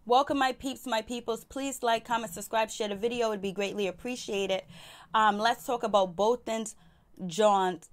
Welcome, my peeps, my peoples. Please like, comment, subscribe, share the video. It would be greatly appreciated. Let's talk about Botham's John's,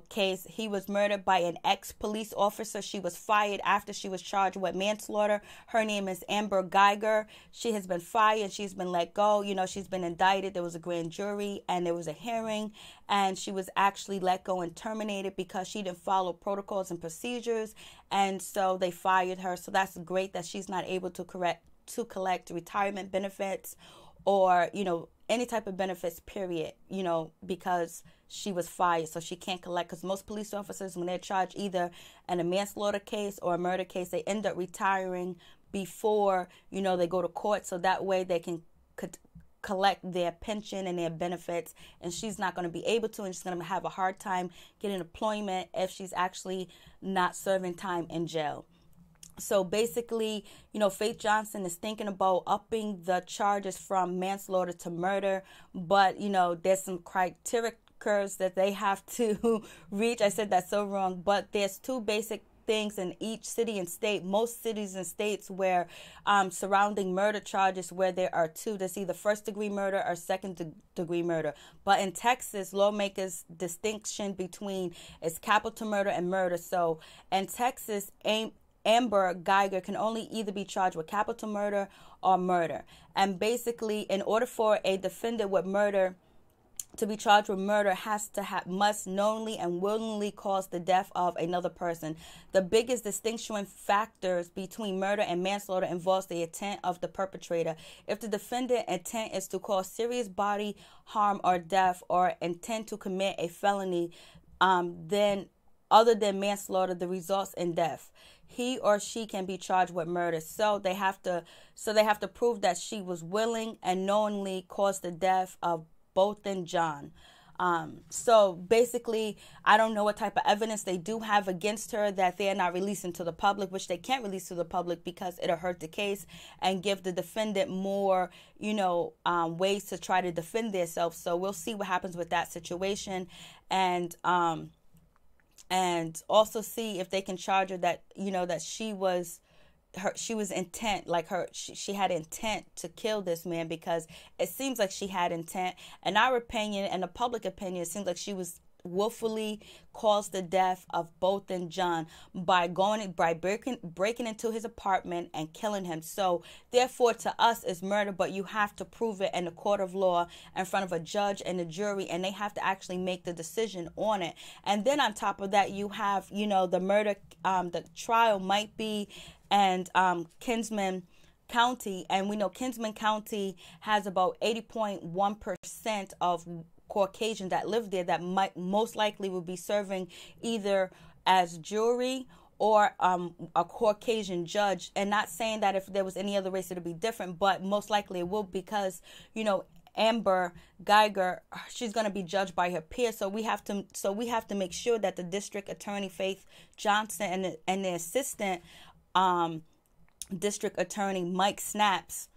case. He was murdered by an ex-police officer. She was fired after she was charged with manslaughter. Her name is Guyger. She has been fired. She's been let go. She's been indicted. There was a grand jury and there was a hearing, and she was actually let go and terminated because she didn't follow protocols and procedures, and so they fired her. So that's great that she's not able to collect retirement benefits or, any type of benefits, period, because she was fired. So she can't collect, because most police officers, when they're charged either in a manslaughter case or a murder case, they end up retiring before, they go to court. So that way they can collect their pension and their benefits. And she's not going to be able to, and she's going to have a hard time getting employment if she's actually not serving time in jail. So basically, Faith Johnson is thinking about upping the charges from manslaughter to murder. But, there's some criteria that they have to reach. I said that so wrong. But there's two basic things in each city and state. Most cities and states where surrounding murder charges where there are two. There's either first-degree murder or second-degree murder. But in Texas, lawmakers' distinction between is capital murder and murder. So in Texas, Guyger can only either be charged with capital murder or murder. And basically, in order for a defendant with murder to be charged with murder, must knowingly and willingly cause the death of another person. The biggest distinguishing factors between murder and manslaughter involves the intent of the perpetrator. If the defendant intent is to cause serious body harm or death, or intend to commit a felony, then other than manslaughter, the results in death, he or she can be charged with murder. So they have to prove that she was willing and knowingly caused the death of Botham John. So basically, I don't know what type of evidence they do have against her that they're not releasing to the public, which they can't release to the public because it'll hurt the case and give the defendant more, ways to try to defend themselves. So we'll see what happens with that situation. And also see if they can charge her that, that she was intent, like she had intent to kill this man, because it seems like she had intent. In our opinion, and the public opinion, it seems like she was willfully caused the death of Botham John by breaking into his apartment and killing him. So therefore, to us, it's murder, but you have to prove it in the court of law in front of a judge and a jury, and they have to actually make the decision on it. And then on top of that, you have, the murder, the trial might be and Kinsman County, and we know Kinsman County has about 80.1% of Caucasian that live there that most likely will be serving either as jury or a Caucasian judge. And not saying that if there was any other race it would be different, but most likely it will, because Guyger, she's going to be judged by her peers. So we have to make sure that the district attorney Faith Johnson and the assistant district attorney Mike Snaps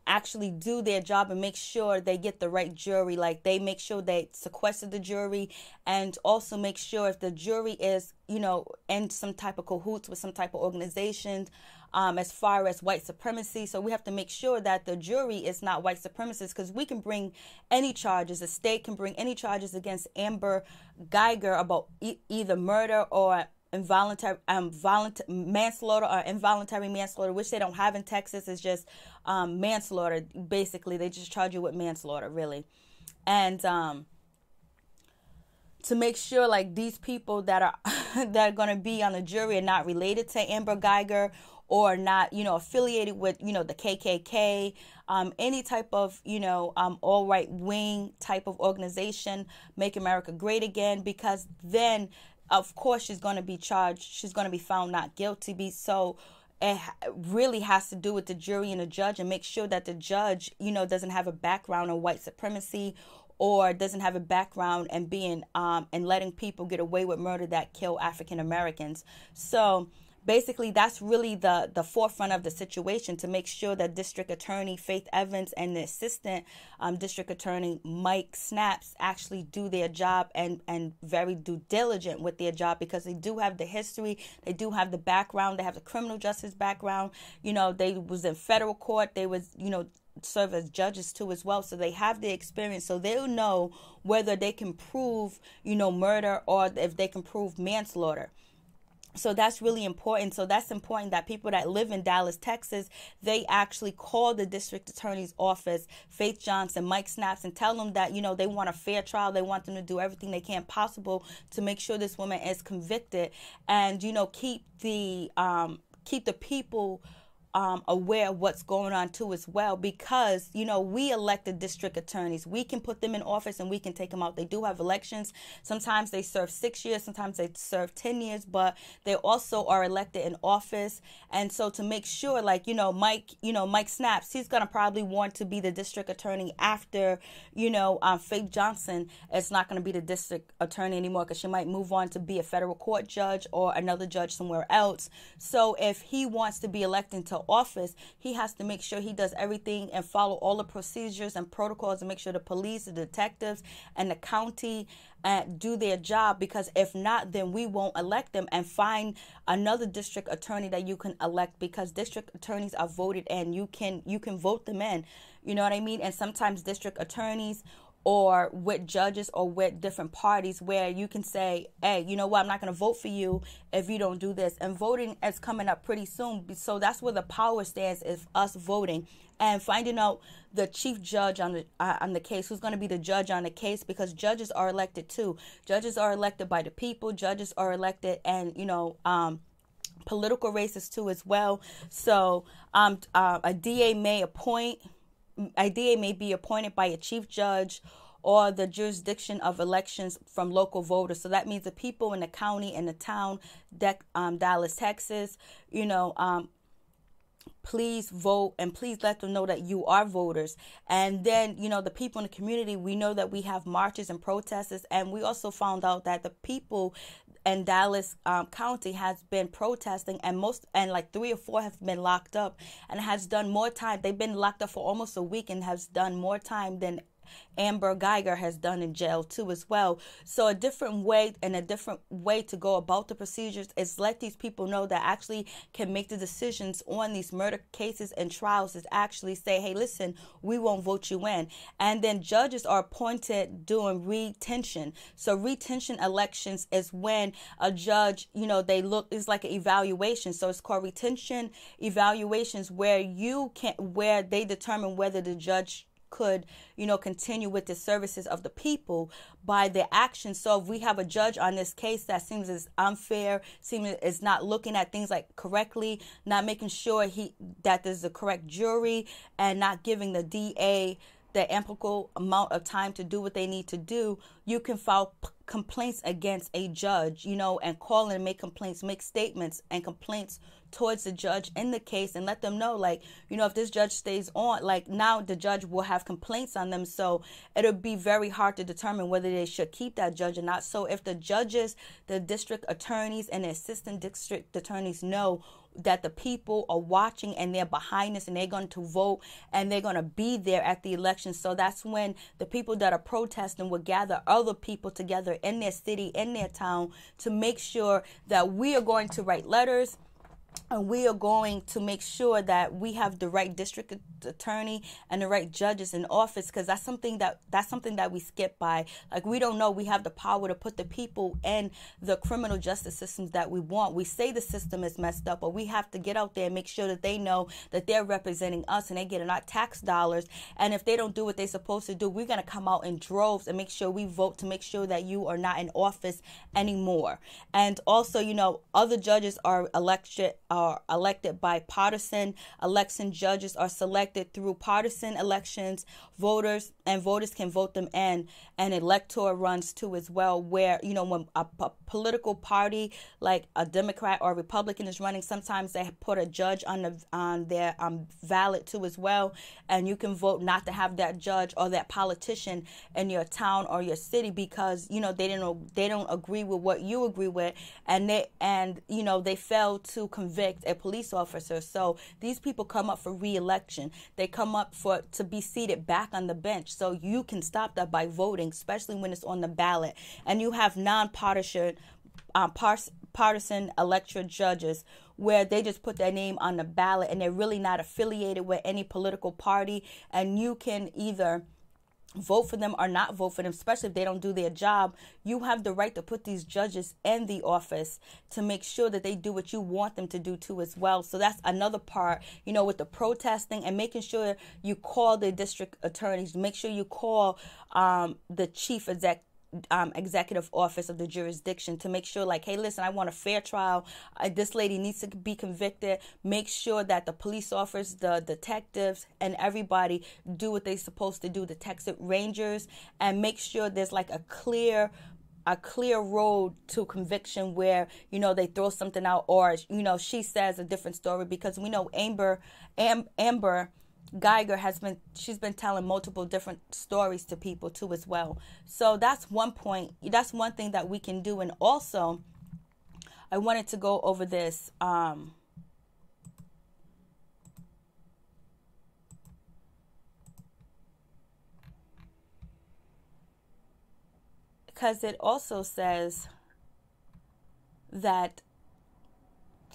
actually do their job and make sure they get the right jury. Like, they make sure they sequester the jury, and also make sure if the jury is, in some type of cahoots with some type of organization, as far as white supremacy. So we have to make sure that the jury is not white supremacists, because we can bring any charges. The state can bring any charges against Guyger about either murder or involuntary manslaughter or involuntary manslaughter, which they don't have in Texas. Is just manslaughter. Basically, they just charge you with manslaughter, really. And to make sure, like, these people that are going to be on the jury are not related to Guyger, or not, affiliated with, the KKK, any type of, all right wing type of organization, Make America Great Again, because then, of course, she's going to be charged. She's going to be found not guilty. So it really has to do with the jury and the judge, and make sure that the judge, doesn't have a background in white supremacy, or doesn't have a background in being and letting people get away with murder that kill African Americans. So basically that's really the forefront of the situation, to make sure that District Attorney Faith Evans and the Assistant District Attorney Mike Snaps actually do their job and very due diligent with their job, because they do have the history, they do have the background, they have the criminal justice background. They was in federal court, they was, serve as judges too as well, so they have the experience, so they'll know whether they can prove murder or if they can prove manslaughter. So that's really important. So that's important that people that live in Dallas, Texas, they actually call the district attorney's office, Faith Johnson, Mike Snaps, and tell them that, they want a fair trial. They want them to do everything they can possible to make sure this woman is convicted, and, keep the people aware of what's going on too as well, because we elected district attorneys. We can put them in office and we can take them out. They do have elections. Sometimes they serve 6 years, sometimes they serve 10 years, but they also are elected in office. And so to make sure, like, Mike Snaps, he's gonna probably want to be the district attorney after Faith Johnson is not going to be the district attorney anymore, because she might move on to be a federal court judge or another judge somewhere else. So if he wants to be elected into office, he has to make sure he does everything and follow all the procedures and protocols, and make sure the police, the detectives, and the county do their job, because if not, then we won't elect them, and find another district attorney that you can elect, because district attorneys are voted in. You can vote them in, you know what I mean? And sometimes district attorneys or with judges or with different parties, where you can say, hey, you know what, I'm not going to vote for you if you don't do this. And voting is coming up pretty soon. So that's where the power stands, is us voting and finding out the chief judge on the case, who's going to be the judge on the case, because judges are elected too. Judges are elected by the people. Judges are elected, and, political races too as well. So a DA may be appointed by a chief judge or the jurisdiction of elections from local voters. So that means the people in the county and the town, Dallas, Texas, please vote, and please let them know that you are voters. And then, the people in the community, we know that we have marches and protests, and we also found out that the people in Dallas County has been protesting, and like 3 or 4 have been locked up, and has done more time. They've been locked up for almost a week and has done more time than Amber Guyger has done in jail too as well. So a different way to go about the procedures is let these people know that actually can make the decisions on these murder cases and trials, is actually say, hey, listen, we won't vote you in. And then judges are appointed during retention. So retention elections is when a judge, it's like an evaluation. So it's called retention evaluations, where they determine whether the judge could, continue with the services of the people by their actions. So if we have a judge on this case that seems as unfair, seems is not looking at things like correctly, not making sure that there's the correct jury, and not giving the DA the ample amount of time to do what they need to do, you can file complaints against a judge, and call and make complaints, make statements and complaints towards the judge in the case, and let them know, like, if this judge stays on, like, now the judge will have complaints on them. So it'll be very hard to determine whether they should keep that judge or not. So if the judges, the district attorneys, and the assistant district attorneys know that the people are watching and they're behind us and they're going to vote and they're going to be there at the election. So that's when the people that are protesting will gather other people together in their city, in their town, to make sure that we are going to write letters, and we are going to make sure that we have the right district attorney and the right judges in office, because that's something that we skip by. Like, we don't know we have the power to put the people in the criminal justice systems that we want. We say the system is messed up, but we have to get out there and make sure that they know that they're representing us and they're getting our tax dollars. And if they don't do what they're supposed to do, we're going to come out in droves and make sure we vote to make sure that you are not in office anymore. And also, other judges are elected elected by partisan election. Judges are selected through partisan elections. Voters can vote them in. And electoral runs too as well, where, you know, when a political party like a Democrat or a Republican is running, sometimes they put a judge on their ballot too as well, and you can vote not to have that judge or that politician in your town or your city because, you know, they don't agree with what you agree with, and you know, they fail to convict a police officer. So these people come up for re-election. They come up to be seated back on the bench. So you can stop that by voting, especially when it's on the ballot. And you have non-partisan partisan elected judges where they just put their name on the ballot and they're really not affiliated with any political party, and you can either vote for them or not vote for them, especially if they don't do their job. You have the right to put these judges in the office to make sure that they do what you want them to do too as well. So that's another part, you know, with the protesting and making sure you call the district attorneys, make sure you call the chief executive office of the jurisdiction to make sure, like, hey, listen, I want a fair trial. This lady needs to be convicted. Make sure that the police officers, the detectives, and everybody do what they're supposed to do, the Texas Rangers, and make sure there's like a clear road to conviction where, you know, they throw something out or, you know, she says a different story, because we know Amber Guyger she's been telling multiple different stories to people too as well. So that's one point. That's one thing that we can do. And also, I wanted to go over this. Because it also says that,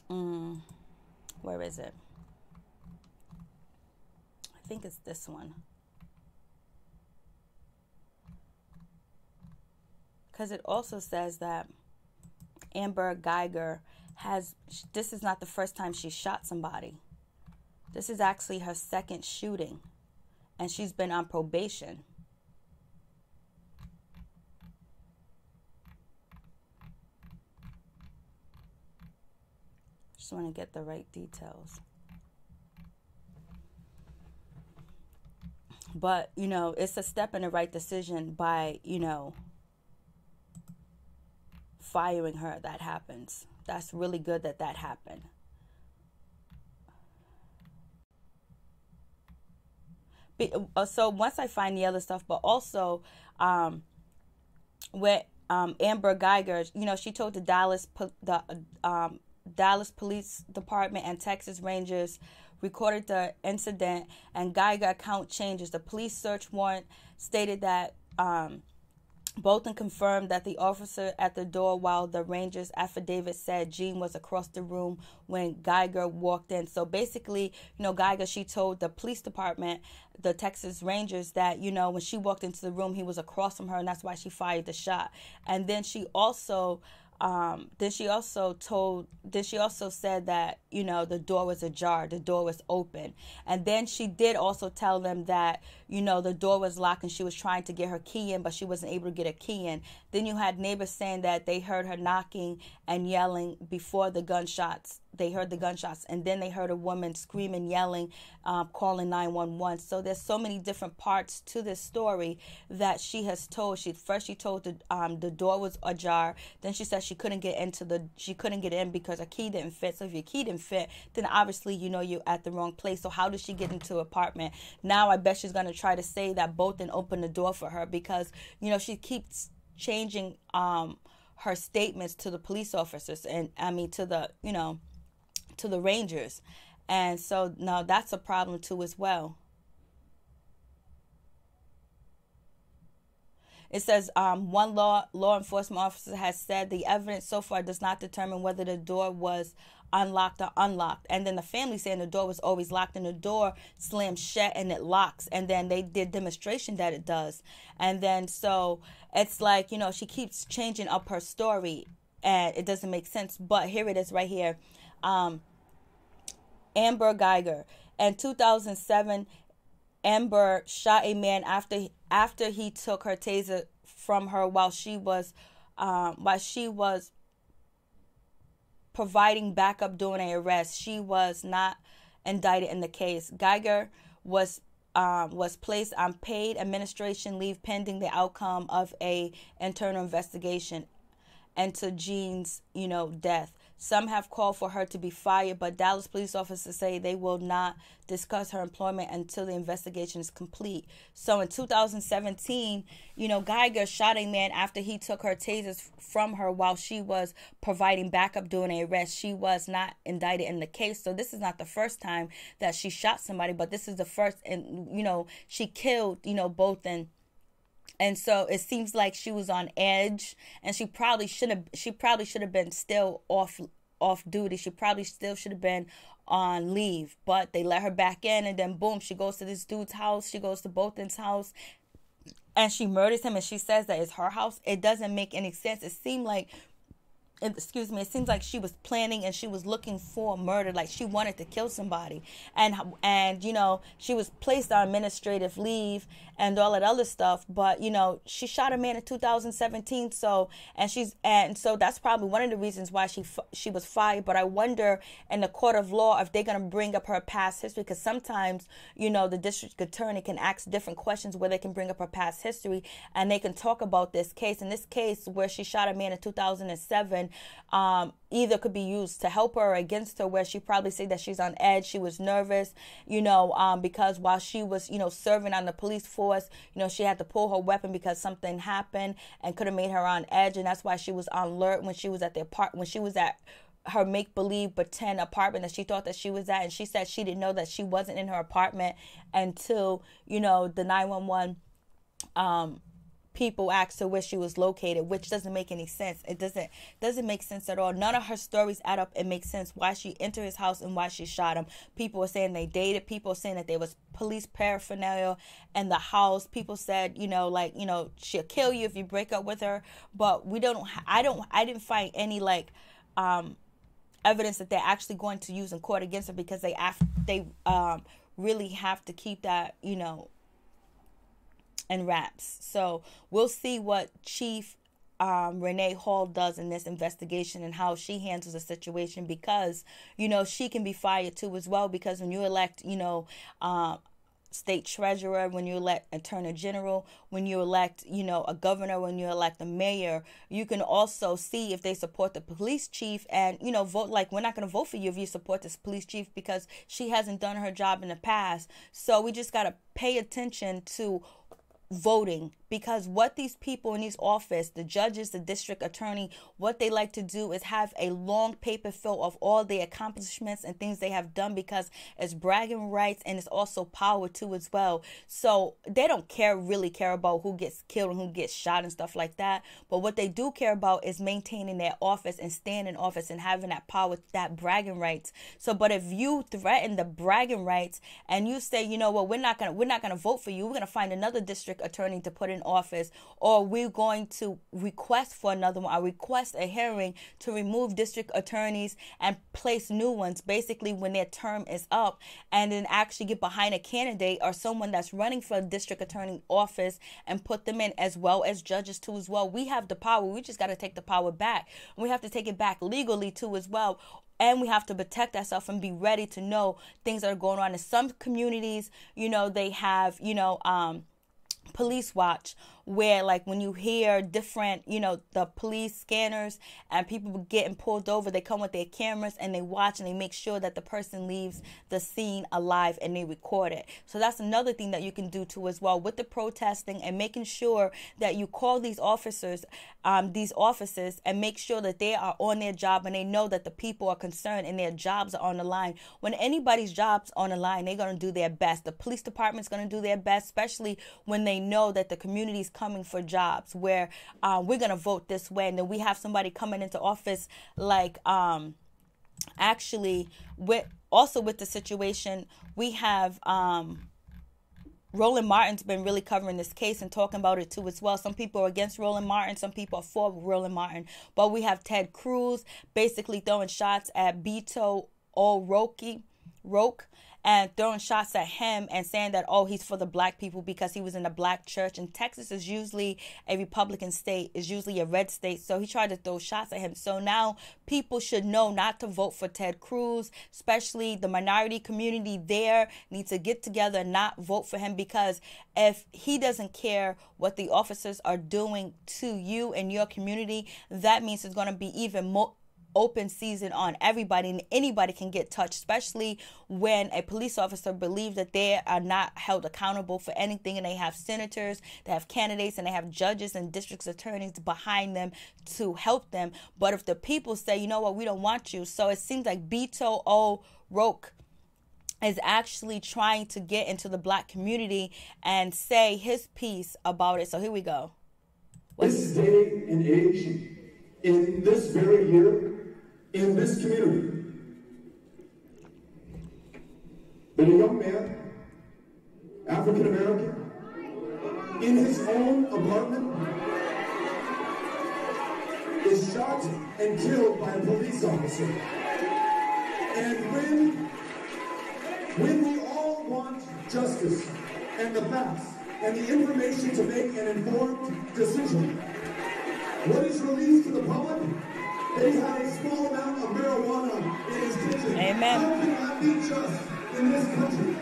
where is it? I think it's this one. Because it also says that Amber Guyger this is not the first time she shot somebody. This is actually her second shooting, and she's been on probation. Just want to get the right details. But, you know, it's a step in the right decision by, you know, firing her. That happens. That's really good that happened. So once I find the other stuff, but also with Amber Guyger, you know, she told the Dallas Police Department and Texas Rangers recorded the incident, and Guyger account changes. The police search warrant stated that Botham confirmed that the officer at the door, while the Rangers affidavit said Jean was across the room when Guyger walked in. So basically, you know, Guyger, she told the police department, the Texas Rangers, that, you know, when she walked into the room, he was across from her, and that's why she fired the shot. And then she also said that, you know, the door was ajar, the door was open. And then she did also tell them that, you know, the door was locked and she was trying to get her key in, but she wasn't able to get a key in. Then you had neighbors saying that they heard her knocking and yelling before the gunshots. They heard the gunshots, and then they heard a woman screaming, yelling, calling 911. So there's so many different parts to this story that she has told. She told the door was ajar. Then she said she couldn't get in because a key didn't fit. So if your key didn't fit, then obviously, you know, you're at the wrong place. So how did she get into an apartment? Now I bet she's gonna try to say that Botham opened the door for her, because, you know, she keeps changing her statements to the police officers, and I mean to the, you know, to the Rangers. And so now that's a problem too as well. It says one law enforcement officer has said the evidence so far does not determine whether the door was unlocked or unlocked. And then the family saying the door was always locked, and the door slams shut and it locks. And then they did demonstration that it does. And then so it's like, you know, she keeps changing up her story and it doesn't make sense. But here it is right here. Amber Guyger. In 2007, Amber shot a man after he took her taser from her while she was providing backup during an arrest. She was not indicted in the case. Guyger was placed on paid administration leave pending the outcome of a internal investigation into Jean's, death. Some have called for her to be fired, but Dallas police officers say they will not discuss her employment until the investigation is complete. So in 2017, Guyger shot a man after he took her tasers from her while she was providing backup during an arrest. She was not indicted in the case. So this is not the first time that she shot somebody, but this is the first, and, she killed, Botham. And so it seems like she was on edge, and she probably should have been still off duty. She probably still should have been on leave, but they let her back in, and then boom, she goes to this dude's house. She goes to Botham's house, and she murders him, and she says that it's her house. It doesn't make any sense. It seems like she was planning and she was looking for murder, like she wanted to kill somebody, and she was placed on administrative leave and all that other stuff, but she shot a man in 2017, so that's probably one of the reasons why she was fired. But I wonder in the court of law if they're going to bring up her past history, because sometimes the district attorney can ask different questions where they can bring up her past history, and they can talk about this case. In this case where she shot a man in 2007, either could be used to help her or against her, where she probably said that she's on edge. She was nervous, because while she was, serving on the police force, she had to pull her weapon because something happened and could have made her on edge. And that's why she was on alert when she was at her make-believe pretend apartment that she thought that she was at. And she said she didn't know that she wasn't in her apartment until, the 911, people asked her where she was located, which doesn't make any sense. It doesn't make sense at all. None of her stories add up. It makes sense why she entered his house and why she shot him. People were saying they dated. People were saying that there was police paraphernalia in the house. People said, she'll kill you if you break up with her. But I didn't find any evidence that they're actually going to use in court against her, because they really have to keep that, and wraps. So we'll see what Chief Renee Hall does in this investigation and how she handles the situation, because she can be fired too as well, because when you elect state treasurer, when you elect attorney general, when you elect a governor, when you elect a mayor, you can also see if they support the police chief and vote. Like, we're not going to vote for you if you support this police chief because she hasn't done her job in the past. So we just got to pay attention to voting, because what these people in these office, the judges, the district attorney, what they like to do is have a long paper full of all the accomplishments and things they have done, because it's bragging rights and it's also power too as well. So they don't really care about who gets killed and who gets shot and stuff like that. But what they do care about is maintaining their office and staying in office and having that power, that bragging rights. So, but if you threaten the bragging rights and you say, we're not gonna vote for you, we're gonna find another district attorney to put in office, or we're going to request for another one, or request a hearing to remove district attorneys and place new ones, basically when their term is up, and then actually get behind a candidate or someone that's running for a district attorney office and put them in, as well as judges too as well. We have the power. We just got to take the power back. We have to take it back legally too as well. And we have to protect ourselves and be ready to know things that are going on. In some communities, they have, police watch, where like when you hear different, the police scanners and people getting pulled over, they come with their cameras and they watch and they make sure that the person leaves the scene alive and they record it. So that's another thing that you can do too as well with the protesting, and making sure that you call these officers, these offices, and make sure that they are on their job and they know that the people are concerned and their jobs are on the line. When anybody's job's on the line, they're going to do their best. The police department's going to do their best, especially when they know that the community's coming for jobs, where we're going to vote this way. And then we have somebody coming into office like actually with the situation we have Roland Martin's been really covering this case and talking about it too as well. Some people are against Roland Martin, some people are for Roland Martin, but we have Ted Cruz basically throwing shots at Beto O'Rourke, and throwing shots at him and saying that, oh, he's for the black people because he was in a black church. And Texas is usually a Republican state, is usually a red state. So he tried to throw shots at him. So now people should know not to vote for Ted Cruz, especially the minority community there needs to get together and not vote for him, because if he doesn't care what the officers are doing to you and your community, that means it's going to be even more open season on everybody, and anybody can get touched, especially when a police officer believes that they are not held accountable for anything, and they have senators, they have candidates, and they have judges and district attorneys behind them to help them. But if the people say, you know what, we don't want you. So it seems like Beto O'Rourke is actually trying to get into the black community and say his piece about it. So here we go. This day and age, in this very year, in this community, that a young man, African American, in his own apartment, is shot and killed by a police officer. And when we all want justice and the facts and the information to make an informed decision, what is released to the public? They had a small amount of marijuana in his kitchen. Amen. How can that be just in this country?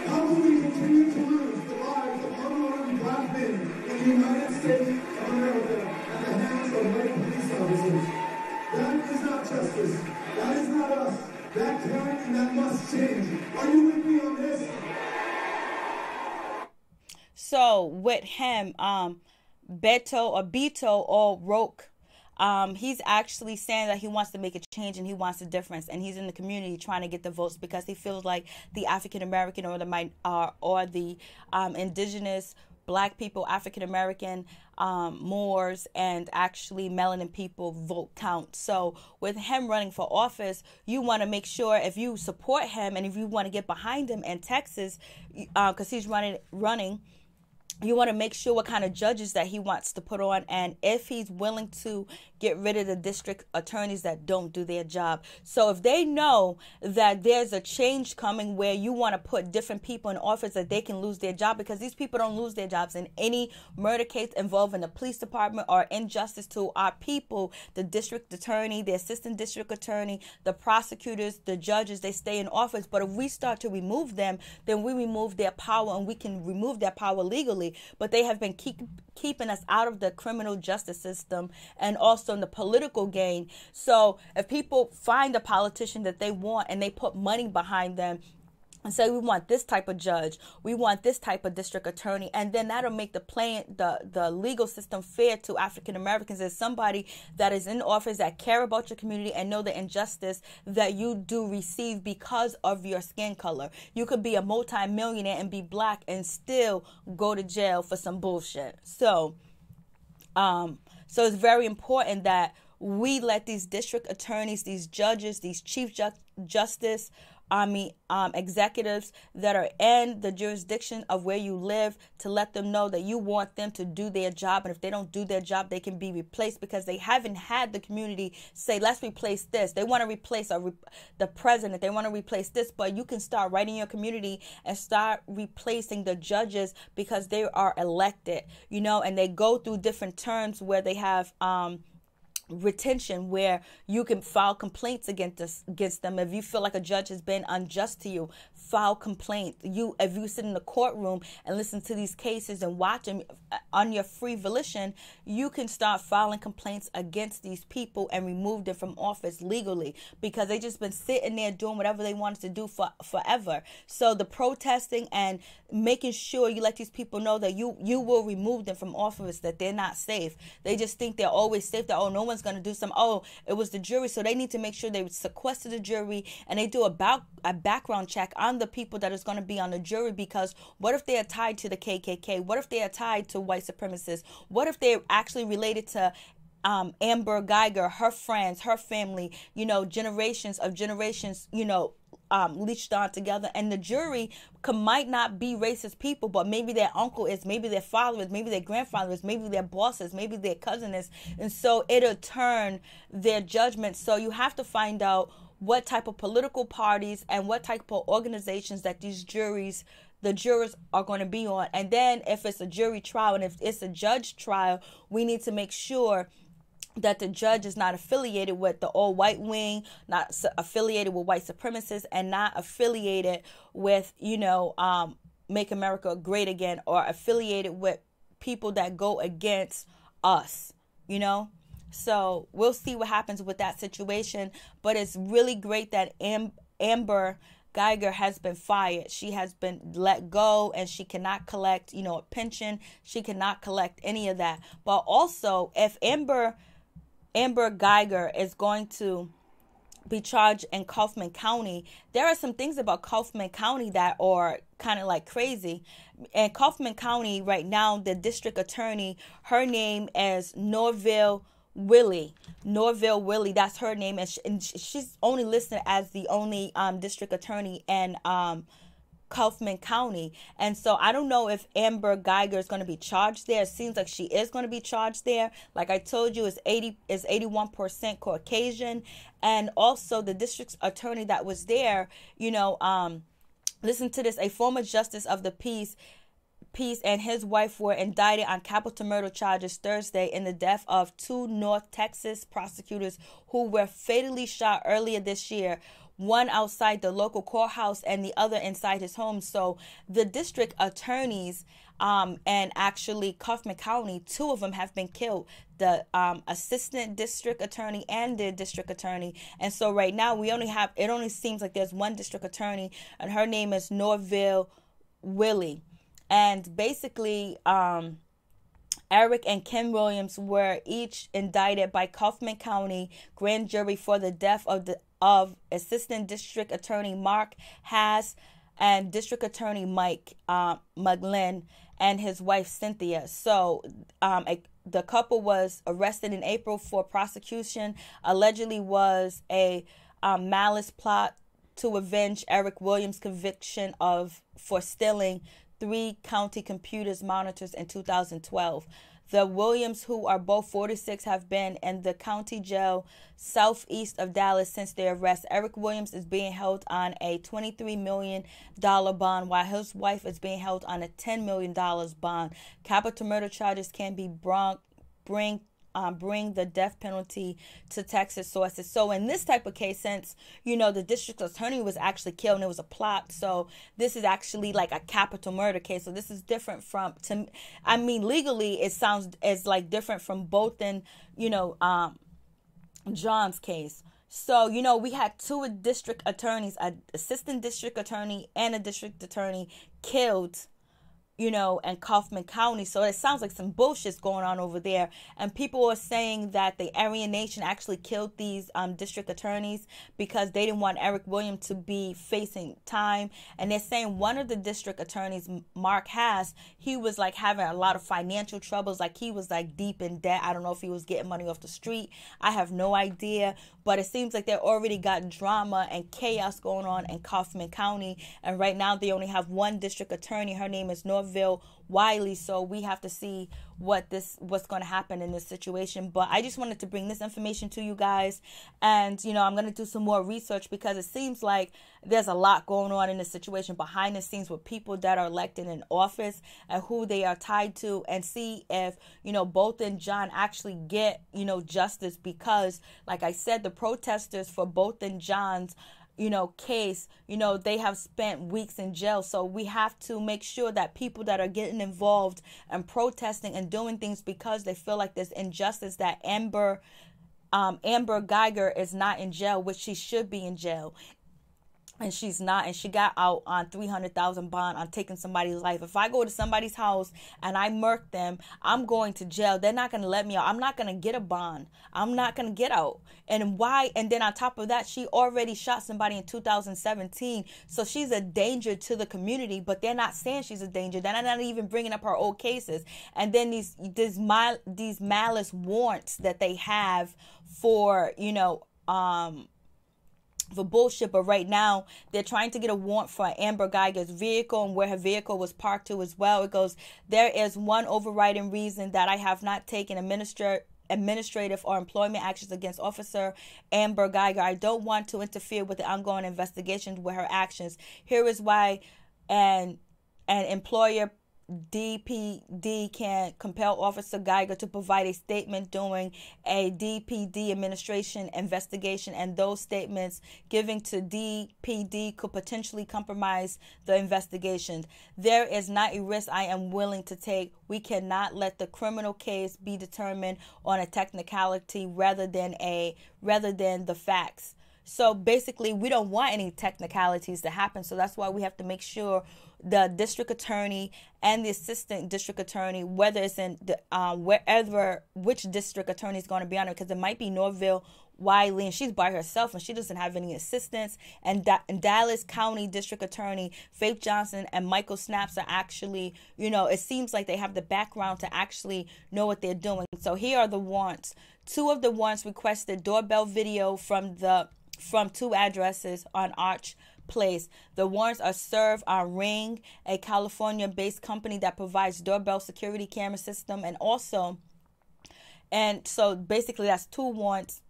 How can we continue to lose the lives of unarmed black men in the United States of America at the hands of white police officers? That is not justice. That is not us. That can and that must change. Are you with me on this? So with him, Beto O'Rourke, he's actually saying that he wants to make a change and he wants a difference, and he's in the community trying to get the votes because he feels like the African American or the indigenous black people, African American, Moors, and actually melanin people vote count. So with him running for office, you want to make sure, if you support him and if you want to get behind him in Texas, because he's running, you want to make sure what kind of judges that he wants to put on, and if he's willing to get rid of the district attorneys that don't do their job. So if they know that there's a change coming where you want to put different people in office that they can lose their job, because these people don't lose their jobs in any murder case involving the police department or injustice to our people, the district attorney, the assistant district attorney, the prosecutors, the judges, they stay in office. But if we start to remove them, then we remove their power, and we can remove their power legally. But they have been keeping us out of the criminal justice system and also in the political gain. So if people find a politician that they want and they put money behind them and say, we want this type of judge, we want this type of district attorney, and then that'll make the legal system fair to African Americans, as somebody that is in office that care about your community and know the injustice that you do receive because of your skin color. You could be a multi-millionaire and be black and still go to jail for some bullshit. So it's very important that we let these district attorneys, these judges, these chief justice, executives that are in the jurisdiction of where you live, to let them know that you want them to do their job. And if they don't do their job, they can be replaced, because they haven't had the community say, let's replace this. They want to replace the president. They want to replace this. But you can start right in your community and start replacing the judges, because they are elected, and they go through different terms where they have retention, where you can file complaints against them. If you feel like a judge has been unjust to you, file complaint. If you sit in the courtroom and listen to these cases and watch them on your free volition, you can start filing complaints against these people and remove them from office legally, because they just been sitting there doing whatever they wanted to do forever. So the protesting and making sure you let these people know that you will remove them from office, that they're not safe. They just think they're always safe, that, oh, no one's going to do something. Oh, it was the jury. So they need to make sure they sequester the jury and they do a background check on the people that is going to be on the jury, because what if they are tied to the KKK? What if they are tied to white supremacists? What if they're actually related to Amber Guyger, her friends, her family, generations, leached on together, and the jury might not be racist people, but maybe their uncle is, maybe their father is, maybe their grandfather is, maybe their boss is, maybe their cousin is, and so it'll turn their judgment. So you have to find out what type of political parties and what type of organizations that the jurors are going to be on. And then if it's a jury trial and if it's a judge trial, we need to make sure that the judge is not affiliated with the all-white wing, not affiliated with white supremacists, and not affiliated with, Make America Great Again, or affiliated with people that go against us, So we'll see what happens with that situation. But it's really great that Amber Guyger has been fired. She has been let go, and she cannot collect, a pension. She cannot collect any of that. But also, if Amber Guyger is going to be charged in Kaufman County, there are some things about Kaufman County that are kind of like crazy. In Kaufman County right now, the district attorney, her name is Norville Willie, that's her name, and she's only listed as the only district attorney in Kaufman County. And so I don't know if Amber Guyger is going to be charged there. It seems like she is going to be charged there. Like I told you, is 81% Caucasian. And also the district attorney that was there, listen to this, a former justice of the peace and his wife were indicted on capital murder charges Thursday in the death of two North Texas prosecutors who were fatally shot earlier this year, one outside the local courthouse and the other inside his home. So the district attorneys and actually Kaufman County, two of them have been killed, the assistant district attorney and the district attorney. And so right now it only seems like there's one district attorney, and her name is Norville Willie. And basically, Eric and Ken Williams were each indicted by Kaufman County grand jury for the death of Assistant District Attorney Mark Haas and District Attorney Mike McGlynn and his wife Cynthia. So the couple was arrested in April for prosecution. Allegedly was a malice plot to avenge Eric Williams' conviction for stealing 3 county computers monitors in 2012. The Williams, who are both 46, have been in the county jail southeast of Dallas since their arrest. Eric Williams is being held on a $23 million bond, while his wife is being held on a $10 million bond. Capital murder charges can be bring the death penalty to Texas sources. So in this type of case, since, the district attorney was actually killed and it was a plot, so this is actually like a capital murder case. So this is different from, legally it sounds as like different from Botham, John's case. So, we had 2 district attorneys, an assistant district attorney and a district attorney killed, in Kaufman County. So it sounds like some bullshit's going on over there. And people are saying that the Aryan Nation actually killed these district attorneys because they didn't want Eric Williams to be facing time. And they're saying one of the district attorneys, Mark Haas, he was like having a lot of financial troubles. Like he was like deep in debt. I don't know if he was getting money off the street. I have no idea. But it seems like they already got drama and chaos going on in Kaufman County. And right now they only have one district attorney. Her name is Norville Wiley. So we have to see what's going to happen in this situation. But I just wanted to bring this information to you guys. And, I'm going to do some more research because it seems like there's a lot going on in this situation behind the scenes with people that are elected in office and who they are tied to, and see if, Botham John actually get, justice, because like I said, the protesters for Botham John's case, they have spent weeks in jail. So we have to make sure that people that are getting involved and protesting and doing things because they feel like there's injustice, that Amber Guyger is not in jail, which she should be in jail. And she's not, and she got out on $300,000 bond on taking somebody's life. If I go to somebody's house and I murk them, I'm going to jail. They're not going to let me out. I'm not going to get a bond. I'm not going to get out. And why? And then on top of that, she already shot somebody in 2017. So she's a danger to the community, but they're not saying she's a danger. They're not even bringing up her old cases. And then these malice warrants that they have for, for bullshit. But right now they're trying to get a warrant for Amber Guyger's vehicle and where her vehicle was parked to as well. It goes, there is one overriding reason that I have not taken administrative or employment actions against Officer Amber Guyger. I don't want to interfere with the ongoing investigations with her actions. Here is why an employer DPD can compel Officer Guyger to provide a statement during a DPD administration investigation, and those statements given to DPD could potentially compromise the investigation. There is not a risk I am willing to take. We cannot let the criminal case be determined on a technicality rather than the facts. So basically, we don't want any technicalities to happen. So that's why we have to make sure the district attorney and the assistant district attorney, whether it's in the, which district attorney is going to be on it, because it might be Norville Wiley, and she's by herself and she doesn't have any assistants. And Dallas County District Attorney Faith Johnson and Michael Snaps are actually, it seems like they have the background to actually know what they're doing. So here are the warrants. 2 of the warrants requested doorbell video from 2 addresses on Arch Place. The warrants are served on Ring, a California-based company that provides doorbell security camera system, and so basically that's 2 warrants.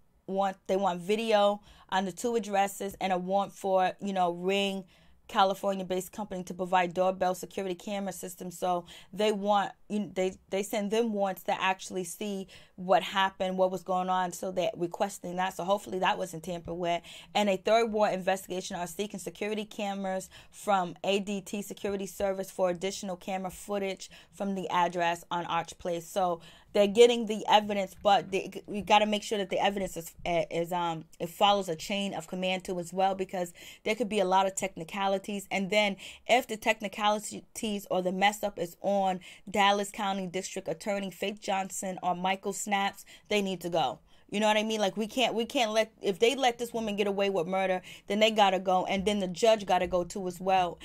They want video on the 2 addresses, and a warrant for Ring, California-based company to provide doorbell security camera system. So they want they send them warrants to actually see what happened, what was going on. So they're requesting that. So hopefully that wasn't tampered with. And a 3rd warrant investigation are seeking security cameras from ADT Security Service for additional camera footage from the address on Arch Place. So they're getting the evidence, but we got to make sure that the evidence is it follows a chain of command too as well, because there could be a lot of technicalities. And then if the technicalities or the mess up is on Dallas County District Attorney Faith Johnson or Michael Snaps, they need to go. You know what I mean? Like we can't let, if they let this woman get away with murder, then they got to go, and then the judge got to go too as well.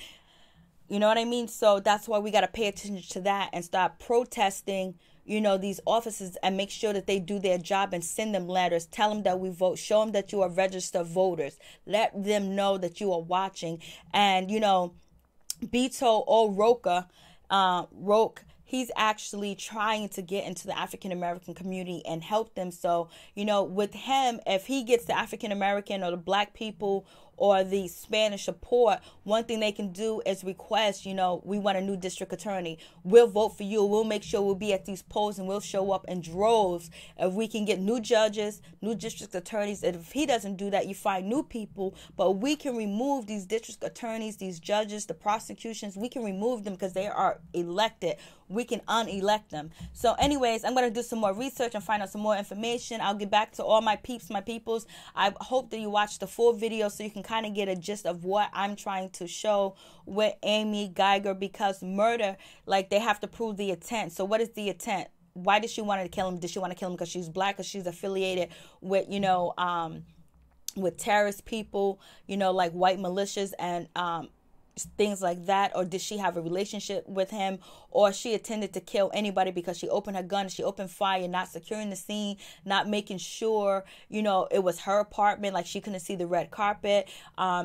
You know what I mean? So that's why we got to pay attention to that and start protesting, these officers, and make sure that they do their job and send them letters. Tell them that we vote. Show them that you are registered voters. Let them know that you are watching. And, Beto O'Rourke, he's actually trying to get into the African-American community and help them. So, with him, if he gets the African-American or the Black people or the Spanish support, one thing they can do is request, we want a new district attorney. We'll vote for you. We'll make sure we'll be at these polls and we'll show up in droves. If we can get new judges, new district attorneys, and if he doesn't do that, you find new people. But we can remove these district attorneys, these judges, the prosecutions. We can remove them because they are elected. We can unelect them. So anyways, I'm going to do some more research and find out some more information. I'll get back to all my peeps, my peoples. I hope that you watch the full video so you can kind of get a gist of what I'm trying to show with Amy Guyger, because murder, like, they have to prove the intent. So what is the intent? Why did she want to kill him? Did she want to kill him because she's Black, or she's affiliated with, with terrorist people, like white militias and things like that? Or did she have a relationship with him, or she intended to kill anybody because she opened her gun, she opened fire, not securing the scene, not making sure it was her apartment, like she couldn't see the red carpet.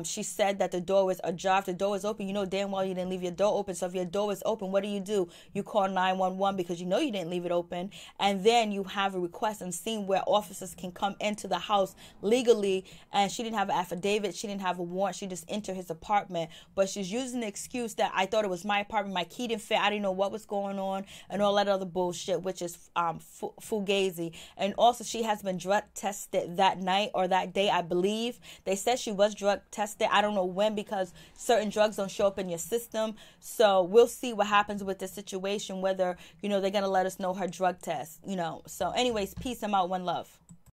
She said that the door was ajar. If the door was open, damn well you didn't leave your door open. So if your door is open, what do? You call 911 because you didn't leave it open. And then you have a request and scene where officers can come into the house legally, and she didn't have an affidavit, she didn't have a warrant, she just entered his apartment. But she's using the excuse that I thought it was my apartment, my key didn't fit, I didn't know what was going on, and all that other bullshit, which is fugazi. And also, she has been drug tested that night or that day, I believe. They said she was drug tested. I don't know when, because certain drugs don't show up in your system. So we'll see what happens with this situation, whether they're gonna let us know her drug test. So anyways, peace. I'm out. One love.